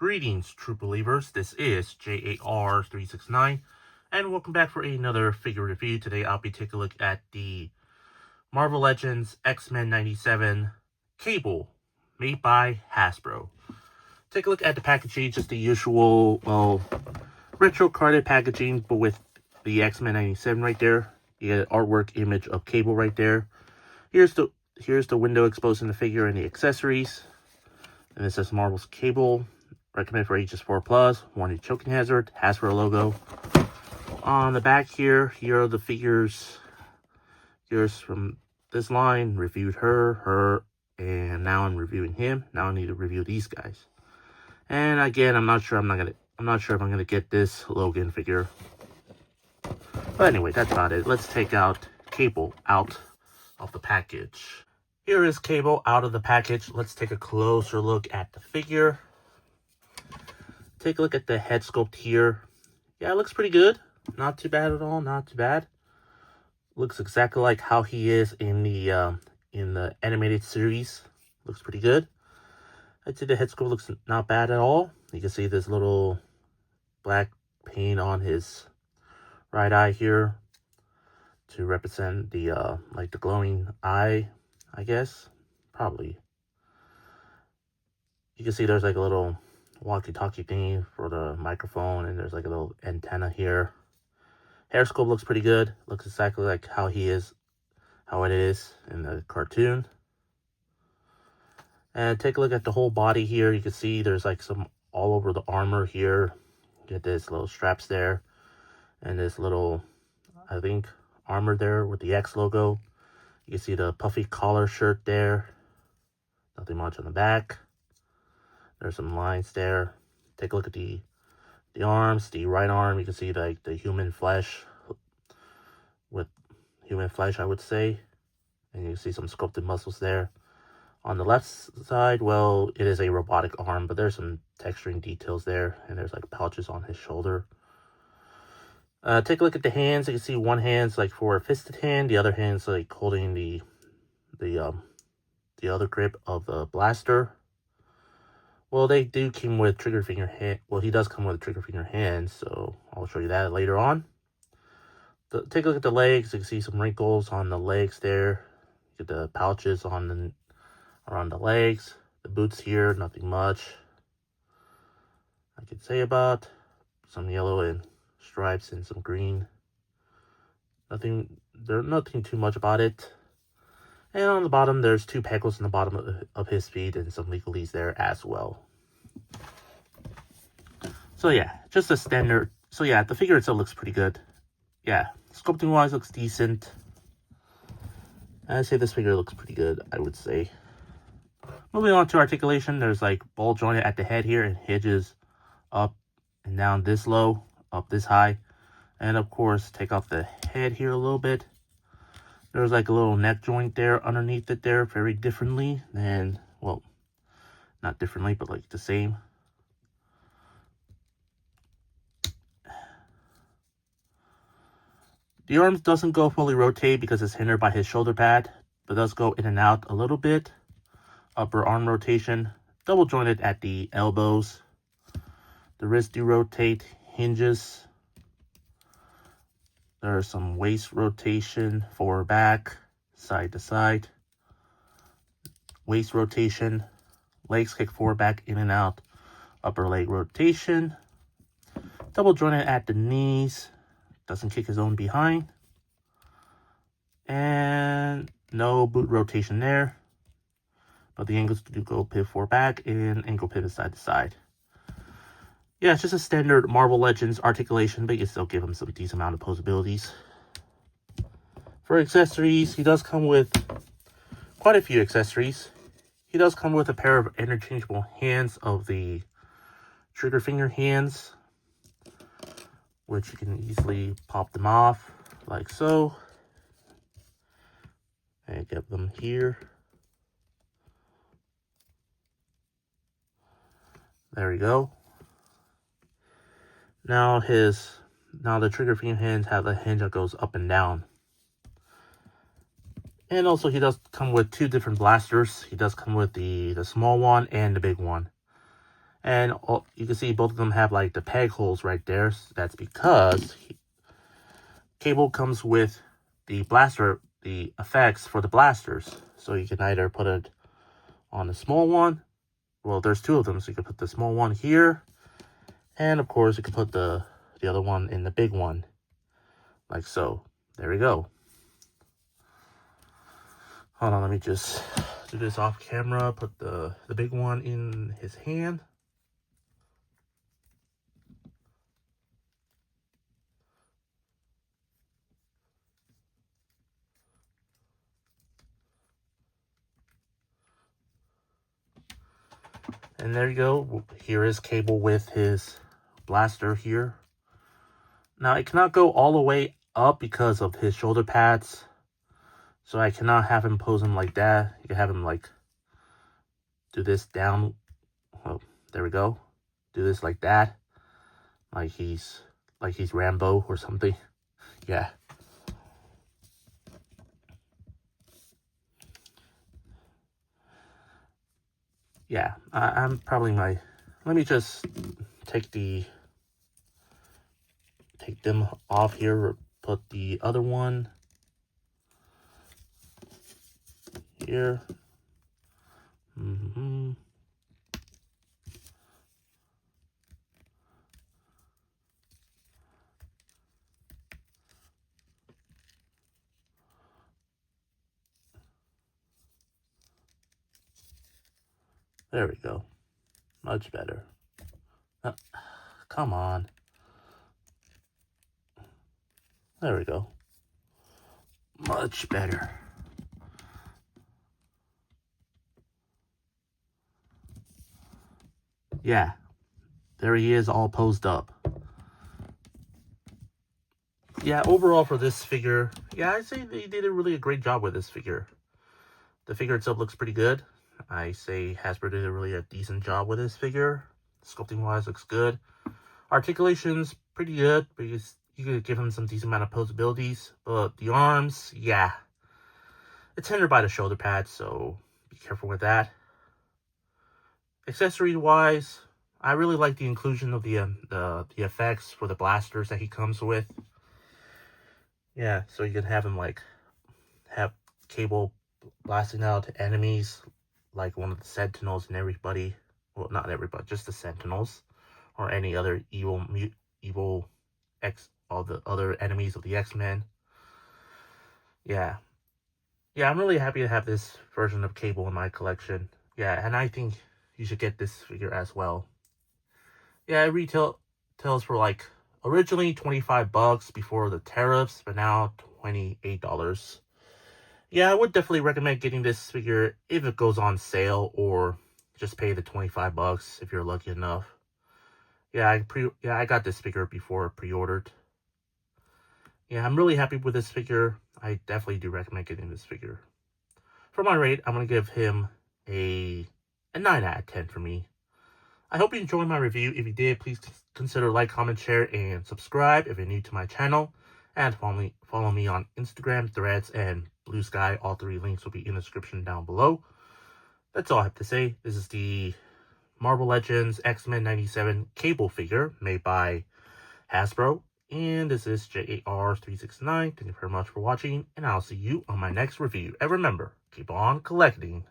Greetings, true believers. This is J.A.R. 369, and welcome back for another figure review. Today, I'll be taking a look at the Marvel Legends X-Men 97 Cable, made by Hasbro. Take a look at the packaging, just the usual, retro carded packaging, but with the X-Men 97 right there. You get an artwork image of Cable right there. Here's the window exposing the figure and the accessories. And it says Marvel's Cable. Recommended for ages 4+, warning choking hazard, Hasbro logo. On the back here are the figures. Here's from this line, reviewed her, and now I'm reviewing him. Now I need to review these guys. And again, I'm not sure if I'm gonna get this Logan figure. But anyway, that's about it. Let's take out Cable out of the package. Here is Cable out of the package. Let's take a closer look at the figure. Take a look at the head sculpt here. Yeah, it looks pretty good. Not too bad at all. Not too bad. Looks exactly like how he is in the animated series. Looks pretty good. I'd say the head sculpt looks not bad at all. You can see this little black paint on his right eye here to represent the like the glowing eye, I guess. Probably. You can see there's like a little walkie-talkie thingy for the microphone, and there's like a little antenna here. Hair sculpt looks pretty good. Looks exactly like how it is in the cartoon. And take a look at the whole body here. You can see there's like some all over the armor here. Get this little straps there, and this little, I think, armor there with the X logo. You can see the puffy collar shirt there. Nothing much on the back. There's some lines there. Take a look at the arms. The right arm, you can see like the human flesh with human flesh, I would say. And you can see some sculpted muscles there. On the left side, well, it is a robotic arm, but there's some texturing details there. And there's like pouches on his shoulder. Take a look at the hands. You can see one hand's like for a fisted hand. The other hand's like holding the other grip of the blaster. Well, they do come with trigger finger hand. Well, he does come with a trigger finger hand, so I'll show you that later on. Take a look at the legs. You can see some wrinkles on the legs there. Get the pouches around the legs. The boots here, nothing much I could say about. Some yellow and stripes and some green. There's nothing too much about it. And on the bottom, there's two pegals in the bottom of his feet and some legalese there as well. So yeah, just a standard. So yeah, the figure itself looks pretty good. Yeah, sculpting wise looks decent. I'd say this figure looks pretty good, I would say. Moving on to articulation, there's like ball jointed at the head here and hinges up and down this low, up this high. And of course, take off the head here a little bit. There's like a little neck joint there underneath it there, very differently. And, well, not differently, but like the same. The arms doesn't go fully rotate because it's hindered by his shoulder pad, but does go in and out a little bit. Upper arm rotation, double jointed at the elbows. The wrists do rotate, hinges. There's some waist rotation, forward back, side to side. Waist rotation, legs kick forward back, in and out. Upper leg rotation. Double jointed at the knees. Doesn't kick his own behind. And no boot rotation there. But the ankles do go pivot forward back and ankle pivot side to side. Yeah, it's just a standard Marvel Legends articulation, but you can still give him some decent amount of posabilities. For accessories, he does come with quite a few accessories. He does come with a pair of interchangeable hands of the trigger finger hands, which you can easily pop them off like so. And get them here. There we go. Now the trigger finger hands have a hinge that goes up and down. And also he does come with two different blasters. He does come with the small one and the big one. And you can see both of them have like the peg holes right there. So that's because Cable comes with the blaster, the effects for the blasters. So you can either put it on the small one. Well, there's two of them, so you can put the small one here. And of course, you can put the other one in the big one. Like so. There we go. Hold on, let me just do this off camera. Put the big one in his hand. And there you go. Here is Cable with his blaster here. Now, it cannot go all the way up because of his shoulder pads. So I cannot have him pose him like that. You can have him like do this down. Oh, there we go. Do this like that. Like he's Rambo or something. Yeah. Yeah, I'm probably let me just take them off here, put the other one here. There we go. Much better. Come on. There we go. Much better. Yeah. There he is, all posed up. Yeah, overall for this figure, yeah, I'd say they did a really great job with this figure. The figure itself looks pretty good. I say Hasbro did a decent job with this figure. Sculpting-wise, looks good. Articulation's pretty good, because you could give him some decent amount of posabilities. But the arms, yeah. It's hindered by the shoulder pads, so be careful with that. Accessory-wise, I really like the inclusion of the effects for the blasters that he comes with. Yeah, so you can have him like have Cable blasting out enemies like one of the Sentinels and everybody. Well, not everybody, just the Sentinels or any other all the other enemies of the X-Men. Yeah, I'm really happy to have this version of Cable in my collection. Yeah, and I think you should get this figure as well. Yeah, it retails for like originally $25 before the tariffs, but now $28. Yeah, I would definitely recommend getting this figure if it goes on sale, or just pay the $25 if you're lucky enough. Yeah, I got this figure before pre-ordered. Yeah, I'm really happy with this figure. I definitely do recommend getting this figure. For my rate, I'm going to give him a 9 out of 10 for me. I hope you enjoyed my review. If you did, please consider like, comment, share, and subscribe if you're new to my channel. And follow me on Instagram, Threads, and Blue Sky. All three links will be in the description down below. That's all I have to say. This is the Marvel Legends X-Men 97 Cable figure made by Hasbro. And this is J.A.R. 369. Thank you very much for watching, and I'll see you on my next review. And remember, keep on collecting.